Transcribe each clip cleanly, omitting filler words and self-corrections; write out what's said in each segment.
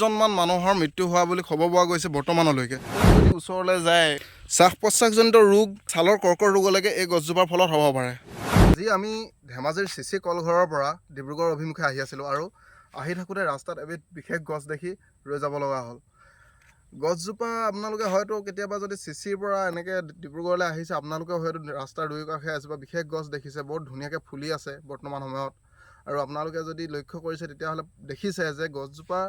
জনমান মানুহৰ মৃত্যু হোৱা বুলি খবৰ পোৱা গৈছে বৰ্তমানলৈকে। যদি ওচৰলৈ যায় শ্বাস প্ৰশ্বাসজনিত ৰোগ, ছালৰ কৰ্কট ৰোগলৈকে এই গছজোপাৰ ফলত হ'ব পাৰে। আজি আমি ধেমাজিৰ চিচি কলঘৰৰ পৰা ডিব্ৰুগড় অভিমুখে আহি আছিলোঁ আৰু আহি থাকোঁতে ৰাস্তাত এবিধ বিশেষ গছ দেখি ৰৈ যাব লগা হ'ল। গছজোপা আপোনালোকে হয়তো কেতিয়াবা যদি চিচিৰ পৰা এনেকৈ ডিব্ৰুগড়লৈ আহিছে, আপোনালোকে হয়তো ৰাস্তাৰ দুয়োকাষে এজোপা বিশেষ গছ দেখিছে, বহুত ধুনীয়াকৈ ফুলি আছে বৰ্তমান সময়ত। আৰু আপোনালোকে যদি লক্ষ্য কৰিছে তেতিয়াহ'লে দেখিছে যে গছজোপা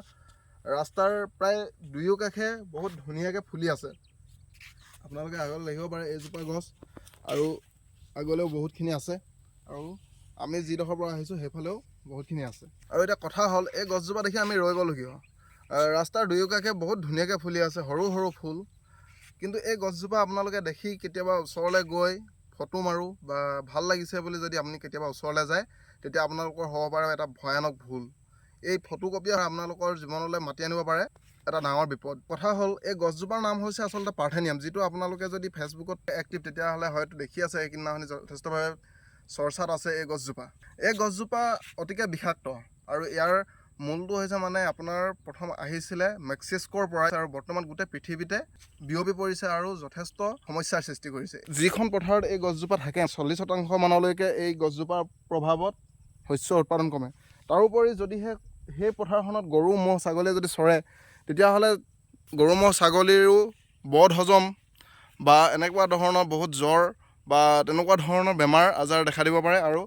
ৰাস্তাৰ প্ৰায় দুয়োকাষে বহুত ধুনীয়াকৈ ফুলি আছে। আপোনালোকে আগলৈ দেখিব পাৰে এইজোপা গছ আৰু আগলৈও বহুতখিনি আছে, আৰু আমি যিডোখৰ পৰা আহিছোঁ সেইফালেও বহুতখিনি আছে। আৰু এতিয়া কথা হ'ল, এই গছজোপা দেখি আমি ৰৈ গ'লোঁ কিয়? ৰাস্তাৰ দুয়োকাষে বহুত ধুনীয়াকৈ ফুলি আছে, সৰু সৰু ফুল। কিন্তু এই গছজোপা আপোনালোকে দেখি কেতিয়াবা ওচৰলৈ গৈ ফটো মাৰোঁ বা ভাল লাগিছে বুলি যদি আপুনি কেতিয়াবা ওচৰলৈ যায়, তেতিয়া আপোনালোকৰ হ'ব পাৰে এটা ভয়ানক ভুল। এই ফটোকপি আপোনালোকৰ জীৱনলৈ মাতি আনিব পাৰে এটা ডাঙৰ বিপদ। কথা হ'ল, এই গছজোপাৰ নাম হৈছে আচলতে পাৰ্থেনিয়াম, যিটো আপোনালোকে যদি ফেচবুকত এক্টিভ তেতিয়াহ'লে হয়তো দেখি আছে, সেইদিনাখনি যথেষ্টভাৱে চৰ্চাত আছে এই গছজোপা। এই গছজোপা অতিকে বিষাক্ত আৰু ইয়াৰ মূলটো হৈছে মানে আপোনাৰ প্ৰথম আহিছিলে মেক্সিকোৰ পৰা আৰু বৰ্তমান গোটেই পৃথিৱীতে বিয়পি পৰিছে আৰু যথেষ্ট সমস্যাৰ সৃষ্টি কৰিছে। যিখন পথাৰত এই গছজোপা থাকে 40% মানলৈকে এই গছজোপাৰ প্ৰভাৱত শস্য উৎপাদন কমে। তাৰোপৰি যদিহে সেই পথাৰখনত গৰু ম'হ ছাগলীয়ে যদি চৰে, তেতিয়াহ'লে গৰু ম'হ ছাগলীৰো বদ হজম বা এনেকুৱা ধৰণৰ বহুত জ্বৰ বা তেনেকুৱা ধৰণৰ বেমাৰ আজাৰ দেখা দিব পাৰে। আৰু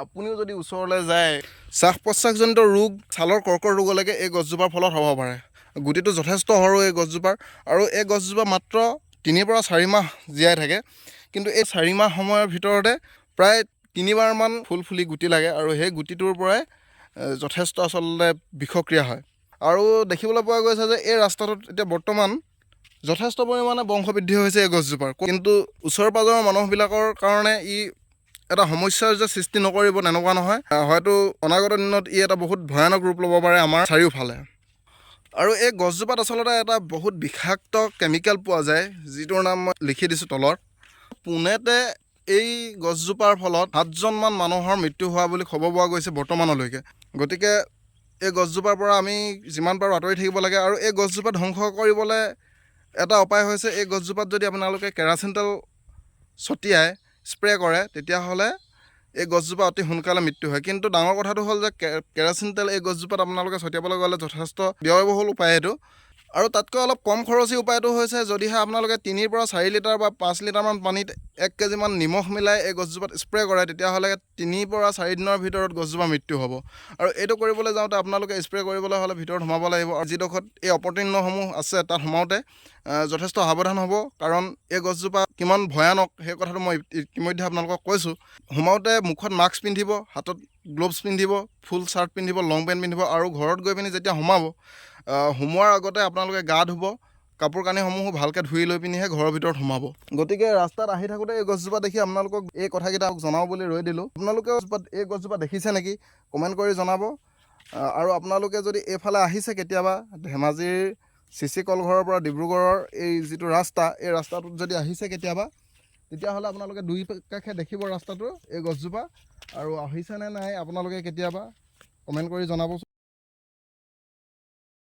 আপুনিও যদি ওচৰলৈ যায় শ্বাস প্ৰশ্বাসজনিত ৰোগ, ছালৰ কৰ্কট ৰোগলৈকে এই গছজোপাৰ ফলত হ'ব পাৰে। গুটিটো যথেষ্ট সৰু এই গছজোপাৰ, আৰু এই গছজোপা মাত্ৰ 3 পৰা 4 মাহ জীয়াই থাকে। কিন্তু এই 4 মাহ সময়ৰ ভিতৰতে প্ৰায় 3 বাৰমান ফুল ফুলি গুটি লাগে, আৰু সেই গুটিটোৰ পৰাই যথেষ্ট আচলতে বিষক্ৰিয়া হয়। আৰু দেখিবলৈ পোৱা গৈছে যে এই ৰাস্তাটোত এতিয়া বৰ্তমান যথেষ্ট পৰিমাণে বংশবৃদ্ধি হৈছে এই গছজোপাৰ। কিন্তু ওচৰ পাজৰৰ মানুহবিলাকৰ কাৰণে ই এটা সমস্যাৰ যে সৃষ্টি নকৰিব তেনেকুৱা নহয়, হয়তো অনাগত দিনত ই এটা বহুত ভয়ানক ৰূপ ল'ব পাৰে আমাৰ চাৰিওফালে। আৰু এই গছজোপাত আচলতে এটা বহুত বিষাক্ত কেমিকেল পোৱা যায়, যিটোৰ নাম মই লিখি দিছোঁ তলত। পুনেতে এই গছজোপাৰ ফলত 7জনমান মানুহৰ মৃত্যু হোৱা বুলি খবৰ পোৱা গৈছে বৰ্তমানলৈকে। গতিকে এই গছজোপাৰ পৰা আমি যিমান পাৰোঁ আঁতৰি থাকিব লাগে। আৰু এই গছজোপা ধ্বংস কৰিবলৈ এটা উপায় হৈছে, এই গছজোপাত যদি আপোনালোকে কেৰাচিন তেল ছটিয়াই স্প্ৰে কৰে, তেতিয়াহ'লে এই গছজোপা অতি সোনকালে মৃত্যু হয়। কিন্তু ডাঙৰ কথাটো হ'ল যে কেৰাচিন তেল এই গছজোপাত আপোনালোকে ছটিয়াবলৈ গ'লে যথেষ্ট ব্যয়বহুল উপায় এইটো। আৰু তাতকৈ অলপ কম খৰচী উপায়টো হৈছে, যদিহে আপোনালোকে 3 পৰা 4 লিটাৰ বা 5 লিটাৰমান পানীত 1 কেজিমান নিমখ মিলাই এই গছজোপাত স্প্ৰে কৰে, তেতিয়াহ'লে 3 পৰা 4 দিনৰ ভিতৰত গছজোপা মৃত্যু হ'ব। আৰু এইটো কৰিবলৈ যাওঁতে আপোনালোকে স্প্ৰে কৰিবলৈ হ'লে ভিতৰত সোমাব লাগিব, আৰু যিডোখৰত এই অপতৃণসমূহ আছে তাত সোমাওঁতে যথেষ্ট সাৱধান হ'ব, কাৰণ এই গছজোপা কিমান ভয়ানক সেই কথাটো মই ইতিমধ্যে আপোনালোকক কৈছোঁ। সোমাওঁতে মুখত মাস্ক পিন্ধিব, হাতত গ্ল'ভছ পিন্ধিব, ফুল চাৰ্ট পিন্ধিব, লং পেণ্ট পিন্ধিব, আৰু ঘৰত গৈ পিনি যেতিয়া সোমাব, সোমোৱাৰ আগতে আপোনালোকে গা ধুব, কাপোৰ কানিসমূহো ভালকৈ ধুই লৈ পিনিহে ঘৰৰ ভিতৰত সোমাব। গতিকে ৰাস্তাত আহি থাকোঁতে এই গছজোপা দেখি আপোনালোকক এই কথাকেইটা জনাওঁ বুলি ৰৈ দিলোঁ। আপোনালোকেও এই গছজোপা দেখিছে নেকি কমেণ্ট কৰি জনাব। আৰু আপোনালোকে যদি এইফালে আহিছে কেতিয়াবা ধেমাজিৰ চিচি কলঘৰৰ পৰা ডিব্ৰুগড়ৰ এই যিটো ৰাস্তা, এই ৰাস্তাটোত যদি আহিছে কেতিয়াবা, তেতিয়াহ'লে আপোনালোকে দুই কাষে দেখিব ৰাস্তাটো এই গছজোপা। আৰু আহিছেনে নাই আপোনালোকে কেতিয়াবা কমেণ্ট কৰি জনাবচোন।